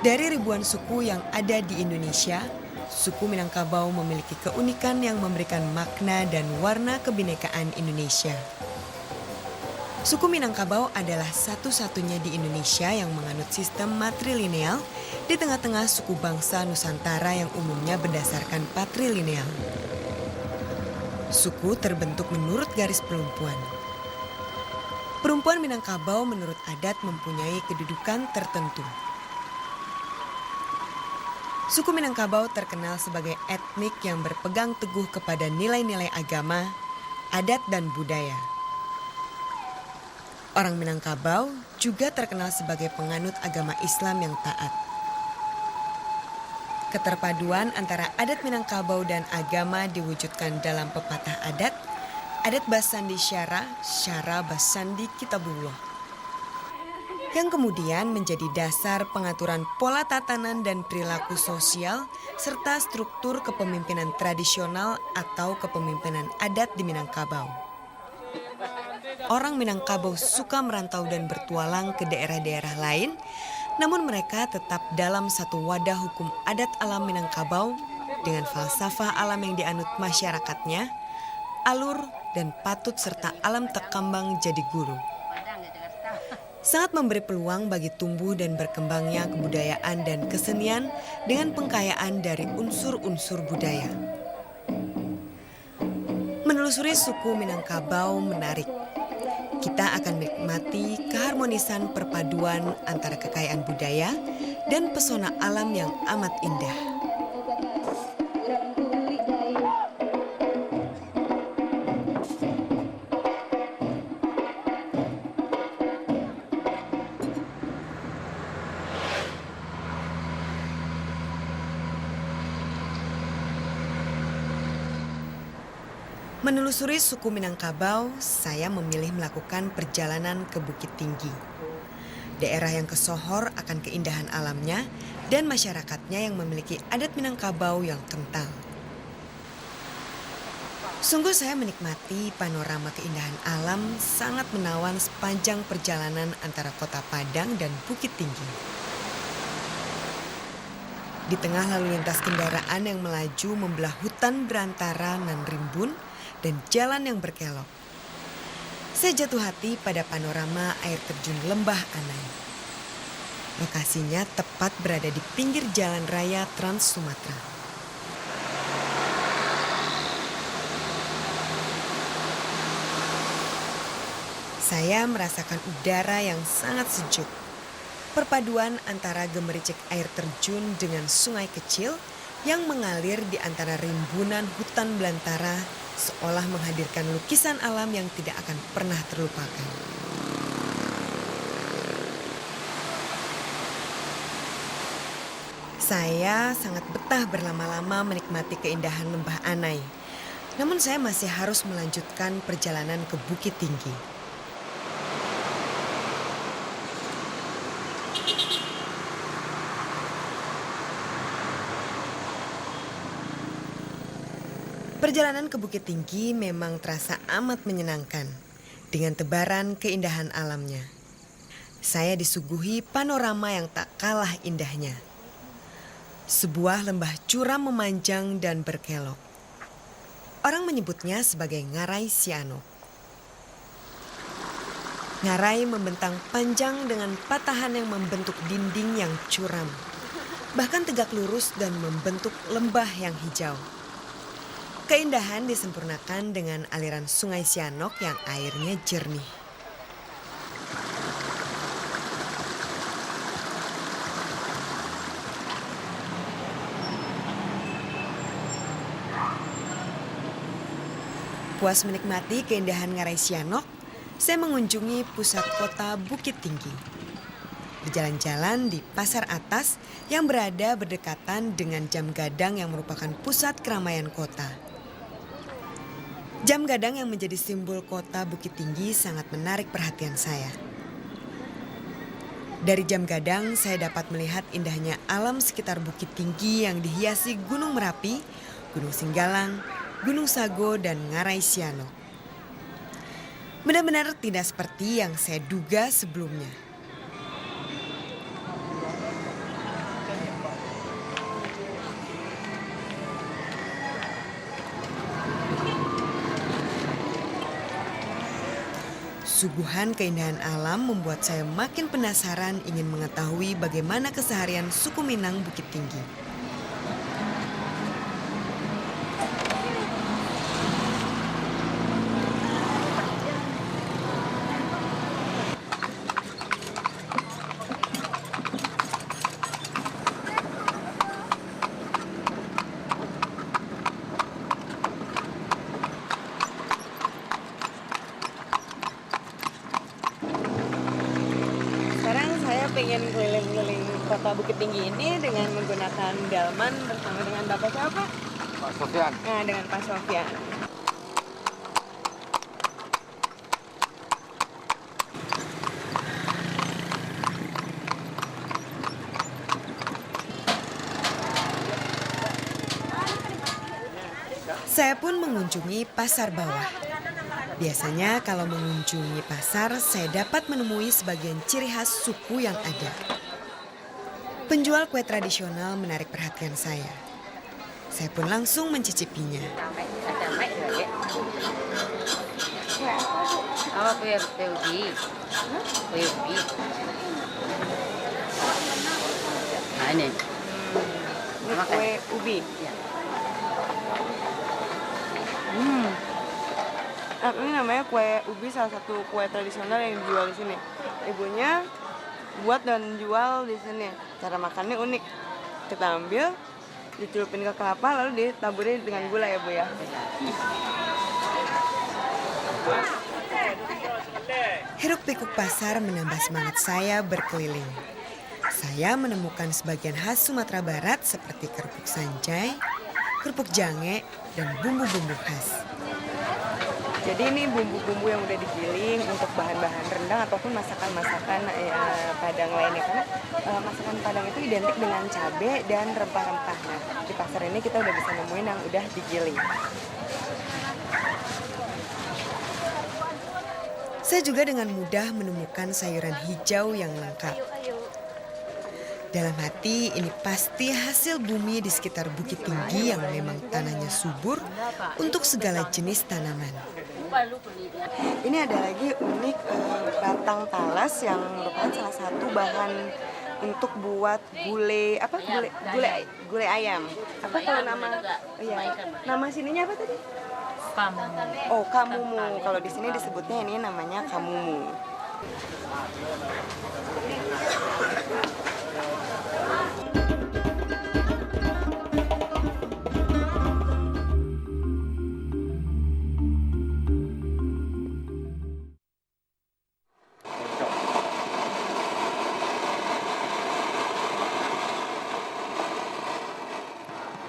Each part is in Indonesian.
Dari ribuan suku yang ada di Indonesia, suku Minangkabau memiliki keunikan yang memberikan makna dan warna kebinekaan Indonesia. Suku Minangkabau adalah satu-satunya di Indonesia yang menganut sistem matrilineal di tengah-tengah suku bangsa Nusantara yang umumnya berdasarkan patrilineal. Suku terbentuk menurut garis perempuan. Perempuan Minangkabau menurut adat mempunyai kedudukan tertentu. Suku Minangkabau terkenal sebagai etnik yang berpegang teguh kepada nilai-nilai agama, adat, dan budaya. Orang Minangkabau juga terkenal sebagai penganut agama Islam yang taat. Keterpaduan antara adat Minangkabau dan agama diwujudkan dalam pepatah adat Basandi Syara, Syara Basandi Kitabullah, yang kemudian menjadi dasar pengaturan pola tatanan dan perilaku sosial serta struktur kepemimpinan tradisional atau kepemimpinan adat di Minangkabau. Orang Minangkabau suka merantau dan bertualang ke daerah-daerah lain, namun mereka tetap dalam satu wadah hukum adat alam Minangkabau dengan falsafah alam yang dianut masyarakatnya, alur dan patut serta alam tekambang jadi guru. Sangat memberi peluang bagi tumbuh dan berkembangnya kebudayaan dan kesenian dengan pengkayaan dari unsur-unsur budaya. Menelusuri suku Minangkabau menarik. Kita akan menikmati keharmonisan perpaduan antara kekayaan budaya dan pesona alam yang amat indah. Menelusuri suku Minangkabau, saya memilih melakukan perjalanan ke Bukit Tinggi. Daerah yang kesohor akan keindahan alamnya dan masyarakatnya yang memiliki adat Minangkabau yang kental. Sungguh saya menikmati panorama keindahan alam sangat menawan sepanjang perjalanan antara Kota Padang dan Bukit Tinggi. Di tengah lalu lintas kendaraan yang melaju membelah hutan berantara nan rimbun dan jalan yang berkelok, saya jatuh hati pada panorama air terjun Lembah Anai. Lokasinya tepat berada di pinggir jalan raya Trans Sumatera. Saya merasakan udara yang sangat sejuk. Perpaduan antara gemericik air terjun dengan sungai kecil yang mengalir di antara rimbunan hutan belantara seolah menghadirkan lukisan alam yang tidak akan pernah terlupakan. Saya sangat betah berlama-lama menikmati keindahan Lembah Anai. Namun saya masih harus melanjutkan perjalanan ke Bukit Tinggi. Perjalanan ke Bukit Tinggi memang terasa amat menyenangkan dengan tebaran keindahan alamnya. Saya disuguhi panorama yang tak kalah indahnya. Sebuah lembah curam memanjang dan berkelok. Orang menyebutnya sebagai Ngarai Sianok. Ngarai membentang panjang dengan patahan yang membentuk dinding yang curam, bahkan tegak lurus dan membentuk lembah yang hijau. Keindahan disempurnakan dengan aliran sungai Sianok yang airnya jernih. Puas menikmati keindahan Ngarai Sianok, saya mengunjungi pusat kota Bukit Tinggi. Berjalan-jalan di Pasar Atas yang berada berdekatan dengan Jam Gadang yang merupakan pusat keramaian kota. Jam gadang yang menjadi simbol kota Bukit Tinggi sangat menarik perhatian saya. Dari jam gadang saya dapat melihat indahnya alam sekitar Bukit Tinggi yang dihiasi Gunung Merapi, Gunung Singgalang, Gunung Sago, dan Ngarai Sianok. Benar-benar tidak seperti yang saya duga sebelumnya. Suguhan keindahan alam membuat saya makin penasaran ingin mengetahui bagaimana keseharian suku Minang Bukit Tinggi. Sekarang saya pengen keliling-keliling kota Bukit Tinggi ini dengan menggunakan delman bersama dengan Bapak siapa? Pak Sofyan. Nah, dengan Pak Sofyan. Saya pun mengunjungi pasar bawah. Biasanya kalau mengunjungi pasar, saya dapat menemui sebagian ciri khas suku yang ada. Penjual kue tradisional menarik perhatian saya. Saya pun langsung mencicipinya. Oh, kue ubi. Kue ubi. Nah ini. Ini kue ubi. Ya. Ini namanya kue ubi, salah satu kue tradisional yang dijual di sini. Ibunya buat dan jual di sini. Cara makannya unik. Kita ambil, dicelupin ke kelapa, lalu ditaburin dengan gula ya Bu ya. Hiruk pikuk pasar menambah semangat saya berkeliling. Saya menemukan sebagian khas Sumatera Barat seperti kerupuk sanjai, kerupuk jange, dan bumbu-bumbu khas. Jadi ini bumbu-bumbu yang udah digiling untuk bahan-bahan rendang ataupun masakan-masakan Padang lainnya. Karena masakan Padang itu identik dengan cabai dan rempah-rempah. Nah, di pasar ini kita udah bisa nemuin yang udah digiling. Saya juga dengan mudah menemukan sayuran hijau yang lengkap. Dalam hati, ini pasti hasil bumi di sekitar Bukit Tinggi yang memang tanahnya subur untuk segala jenis tanaman. Ini ada lagi unik batang talas yang merupakan salah satu bahan untuk buat gulai gulai ayam. Apa kalau nama sininya apa tadi? Kamumu. Oh, kamumu. Kalau di sini disebutnya ini namanya kamumu.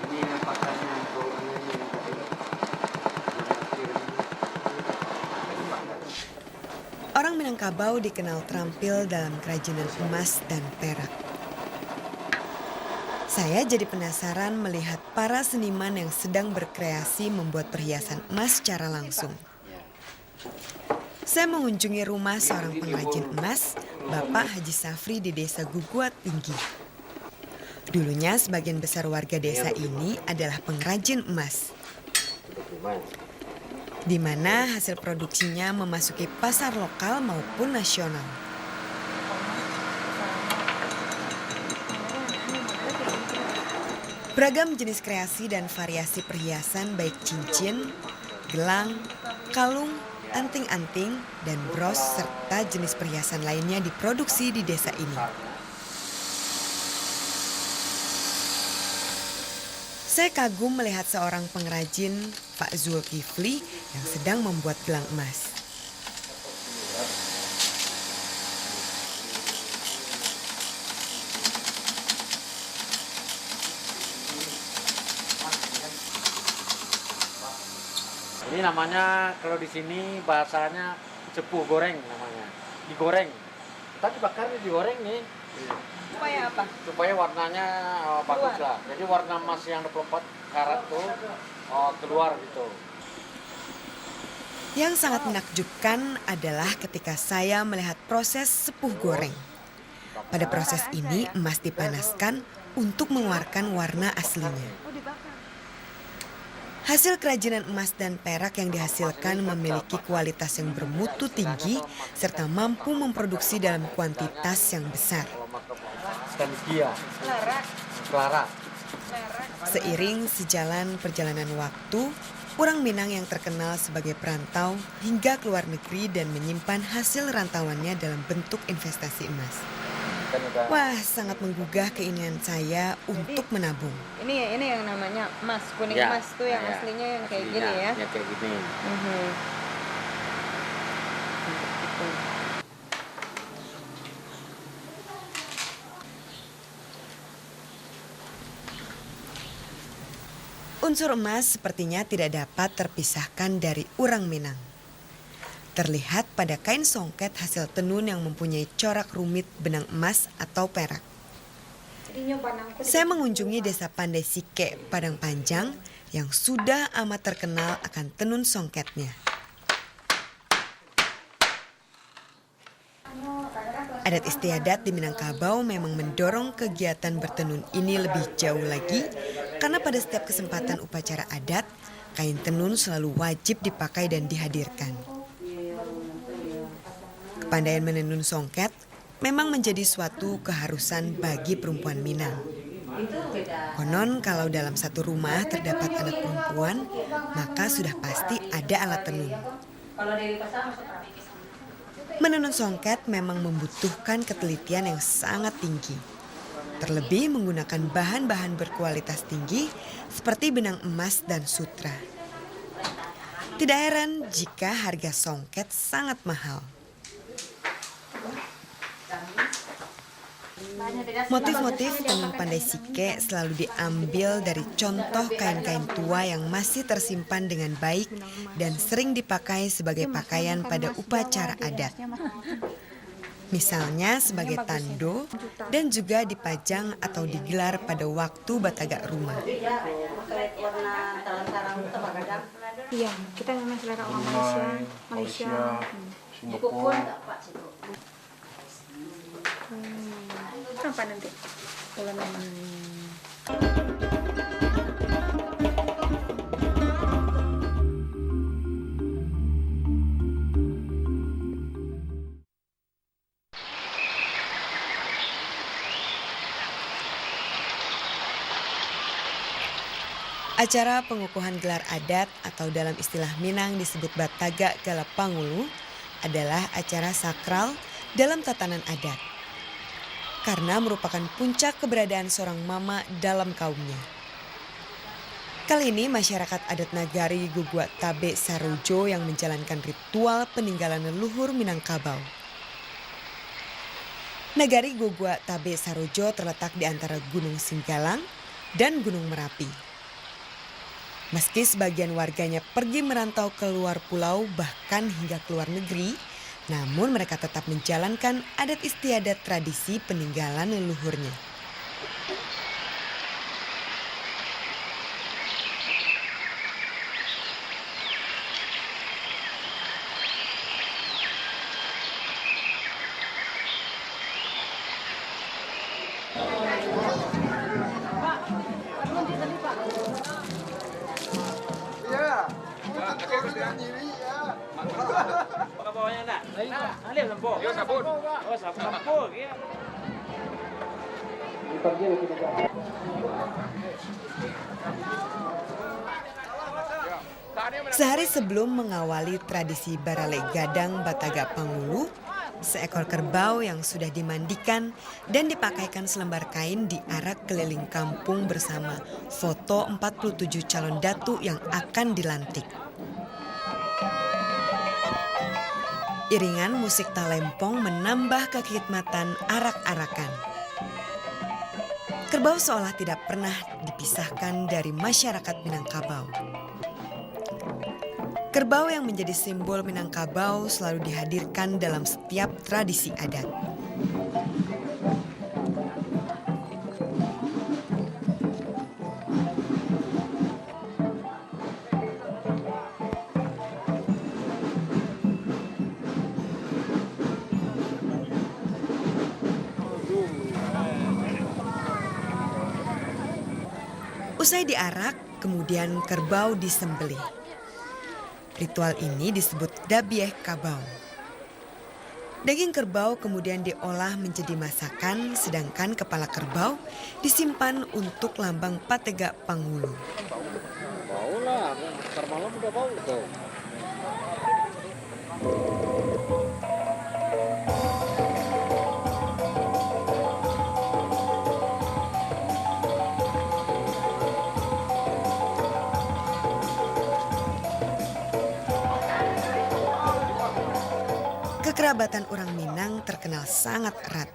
Ini pakarnya untuk Orang Minangkabau dikenal terampil dalam kerajinan emas dan perak. Saya jadi penasaran melihat para seniman yang sedang berkreasi membuat perhiasan emas secara langsung. Saya mengunjungi rumah seorang pengrajin emas, Bapak Haji Safri di Desa Guguat Tinggi. Dulunya sebagian besar warga desa ini adalah pengrajin emas, di mana hasil produksinya memasuki pasar lokal maupun nasional. Beragam jenis kreasi dan variasi perhiasan baik cincin, gelang, kalung, anting-anting, dan bros serta jenis perhiasan lainnya diproduksi di desa ini. Saya kagum melihat seorang pengrajin, Pak Zulkifli, yang sedang membuat gelang emas. Ini namanya kalau di sini bahasanya cepu goreng namanya. Digoreng. Tapi bakarnya digoreng nih. Supaya apa? Supaya warnanya bagus lah. Jadi warna emas yang 24 karat tuh keluar gitu. Yang sangat menakjubkan adalah ketika saya melihat proses sepuh goreng. Pada proses ini emas dipanaskan untuk mengeluarkan warna aslinya. Hasil kerajinan emas dan perak yang dihasilkan memiliki kualitas yang bermutu tinggi serta mampu memproduksi dalam kuantitas yang besar. Dan dia, Clara. Seiring sejalan perjalanan waktu, orang Minang yang terkenal sebagai perantau hingga ke luar negeri dan menyimpan hasil rantauannya dalam bentuk investasi emas. Wah, sangat menggugah keinginan saya untuk menabung. Ini yang namanya emas, kuning Ya, emas tuh yang ya. aslinya yang kayak Aslinya, gini ya. Ya kayak gini. Unsur emas sepertinya tidak dapat terpisahkan dari urang Minang. Terlihat pada kain songket hasil tenun yang mempunyai corak rumit benang emas atau perak. Saya mengunjungi desa Pandai Sike, Padang Panjang yang sudah amat terkenal akan tenun songketnya. Adat istiadat di Minangkabau memang mendorong kegiatan bertenun ini lebih jauh lagi karena pada setiap kesempatan upacara adat, kain tenun selalu wajib dipakai dan dihadirkan. Kepandaian menenun songket memang menjadi suatu keharusan bagi perempuan Minang. Konon kalau dalam satu rumah terdapat anak perempuan, maka sudah pasti ada alat tenun. Menenun songket memang membutuhkan ketelitian yang sangat tinggi. Terlebih menggunakan bahan-bahan berkualitas tinggi seperti benang emas dan sutra. Tidak heran jika harga songket sangat mahal. Motif-motif tenun Pandai Sike selalu diambil dari contoh kain-kain tua yang masih tersimpan dengan baik dan sering dipakai sebagai pakaian pada upacara adat. Misalnya sebagai tando dan juga dipajang atau digelar pada waktu batagak rumah. Iya, kita memang selera orang Malaysia. Singapura. Apa nanti? Kalau memang Acara pengukuhan gelar adat atau dalam istilah Minang disebut Bataga Galapangulu adalah acara sakral dalam tatanan adat. Karena merupakan puncak keberadaan seorang mama dalam kaumnya. Kali ini masyarakat adat Nagari Gugua Tabe Sarojo yang menjalankan ritual peninggalan leluhur Minangkabau. Nagari Gugua Tabe Sarojo terletak di antara Gunung Singgalang dan Gunung Merapi. Meski sebagian warganya pergi merantau ke luar pulau bahkan hingga ke luar negeri, namun mereka tetap menjalankan adat istiadat tradisi peninggalan leluhurnya. Sehari sebelum mengawali tradisi Barale Gadang Bataga Pangulu, seekor kerbau yang sudah dimandikan dan dipakaikan selembar kain diarak keliling kampung bersama foto 47 calon datu yang akan dilantik. Iringan musik talempong menambah kekhidmatan arak-arakan. Kerbau seolah tidak pernah dipisahkan dari masyarakat Minangkabau. Kerbau yang menjadi simbol Minangkabau selalu dihadirkan dalam setiap tradisi adat. Usai diarak, kemudian kerbau disembelih. Ritual ini disebut Dabieh Kabau. Daging kerbau kemudian diolah menjadi masakan, sedangkan kepala kerbau disimpan untuk lambang Patega Panghulu. Bau lah, ntar malam udah bau tuh. Kekerabatan orang Minang terkenal sangat erat.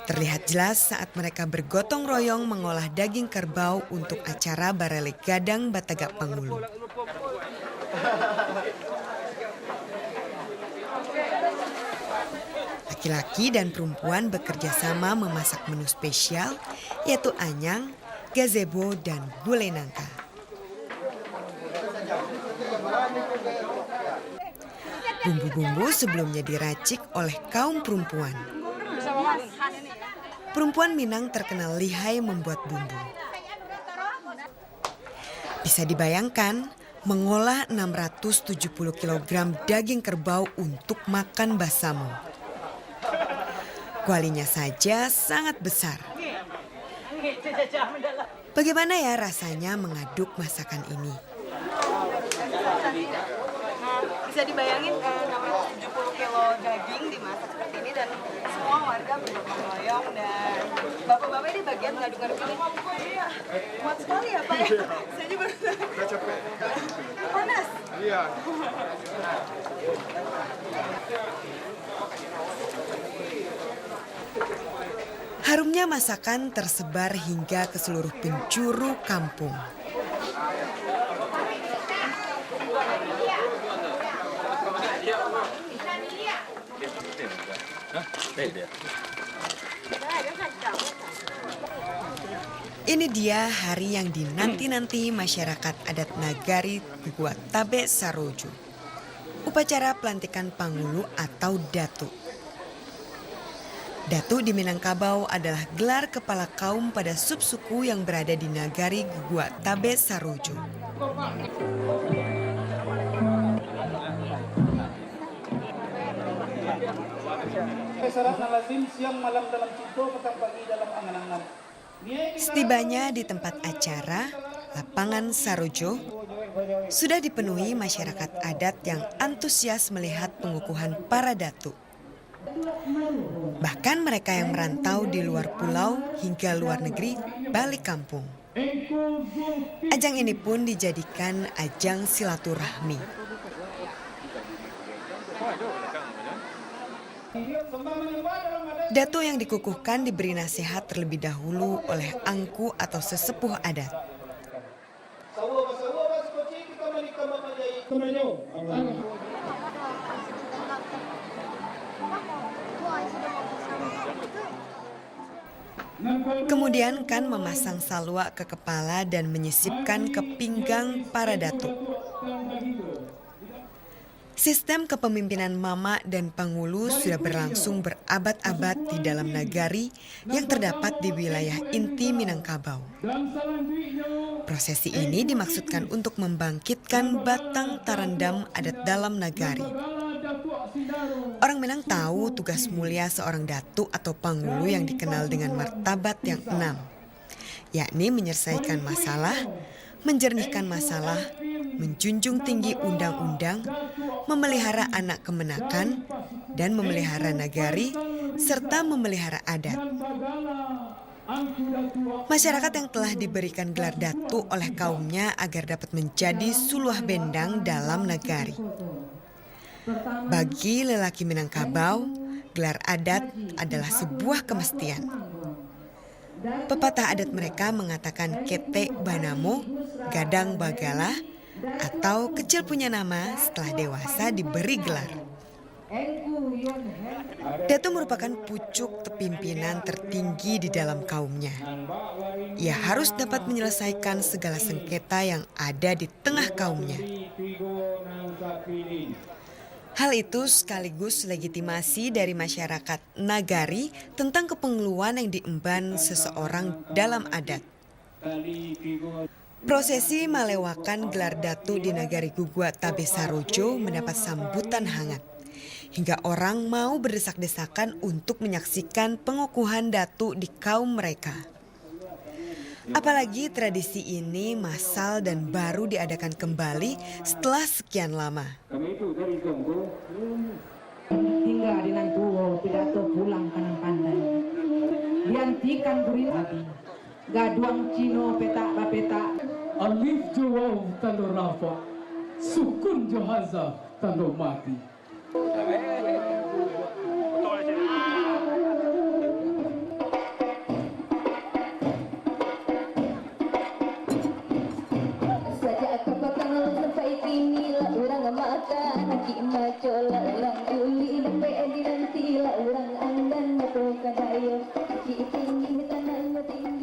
Terlihat jelas saat mereka bergotong royong mengolah daging kerbau untuk acara Barale Gadang Batagak Panghulu. Laki-laki dan perempuan bekerja sama memasak menu spesial, yaitu anyang, gazebo, dan gulai nangka. Bumbu-bumbu sebelumnya diracik oleh kaum perempuan. Perempuan Minang terkenal lihai membuat bumbu. Bisa dibayangkan, mengolah 670 kg daging kerbau untuk makan basamo. Kualinya saja sangat besar. Bagaimana ya rasanya mengaduk masakan ini? Bisa dibayangin 670 kilo daging dimasak seperti ini dan semua warga bergotong royong dan bapak-bapak ini bagian ngaduk-ngaduk ini. Kuat sekali ya Pak ya? Saya juga udah capek. Panas? Iya. Harumnya masakan tersebar hingga ke seluruh penjuru kampung. Ini dia hari yang dinanti-nanti masyarakat adat Nagari Gugua Tabe Sarojo. Upacara pelantikan Panghulu atau Datu. Datu di Minangkabau adalah gelar kepala kaum pada subsuku yang berada di Nagari Gugua Tabe Sarojo. Setibanya di tempat acara, lapangan Sarojo sudah dipenuhi masyarakat adat yang antusias melihat pengukuhan para datu. Bahkan mereka yang merantau di luar pulau hingga luar negeri balik kampung. Ajang ini pun dijadikan ajang silaturahmi. Datu yang dikukuhkan diberi nasihat terlebih dahulu oleh angku atau sesepuh adat. Kemudian kan memasang salwa ke kepala dan menyisipkan ke pinggang para datu. Sistem kepemimpinan Mama dan Panghulu sudah berlangsung berabad-abad di dalam nagari yang terdapat di wilayah inti Minangkabau. Prosesi ini dimaksudkan untuk membangkitkan batang tarandam adat dalam nagari. Orang Minang tahu tugas mulia seorang datu atau Panghulu yang dikenal dengan martabat yang 6, yakni menyelesaikan masalah, menjernihkan masalah, menjunjung tinggi undang-undang, memelihara anak kemenakan, dan memelihara nagari, serta memelihara adat. Masyarakat yang telah diberikan gelar datu oleh kaumnya agar dapat menjadi suluh bendang dalam nagari. Bagi lelaki Minangkabau, gelar adat adalah sebuah kemestian. Pepatah adat mereka mengatakan kete banamo, gadang bagala, atau kecil punya nama setelah dewasa diberi gelar. Datu merupakan pucuk pimpinan tertinggi di dalam kaumnya. Ia harus dapat menyelesaikan segala sengketa yang ada di tengah kaumnya. Hal itu sekaligus legitimasi dari masyarakat nagari tentang kepengluan yang diemban seseorang dalam adat. Prosesi melewakan gelar datu di Nagari Gugua Tabe Sarojo mendapat sambutan hangat. Hingga orang mau berdesak-desakan untuk menyaksikan pengukuhan datu di kaum mereka. Apalagi tradisi ini massal dan baru diadakan kembali setelah sekian lama. Hingga dinantuo pidato pulang kanan pandai. Diantikan burin lagi. Gaduang Cino petak bapeta. Alif jawab tando rafa. Sukun jahaza tando mati.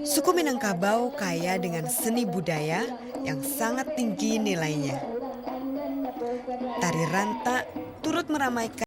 Suku Minangkabau kaya dengan seni budaya yang sangat tinggi nilainya. Tari ranta turut meramaikan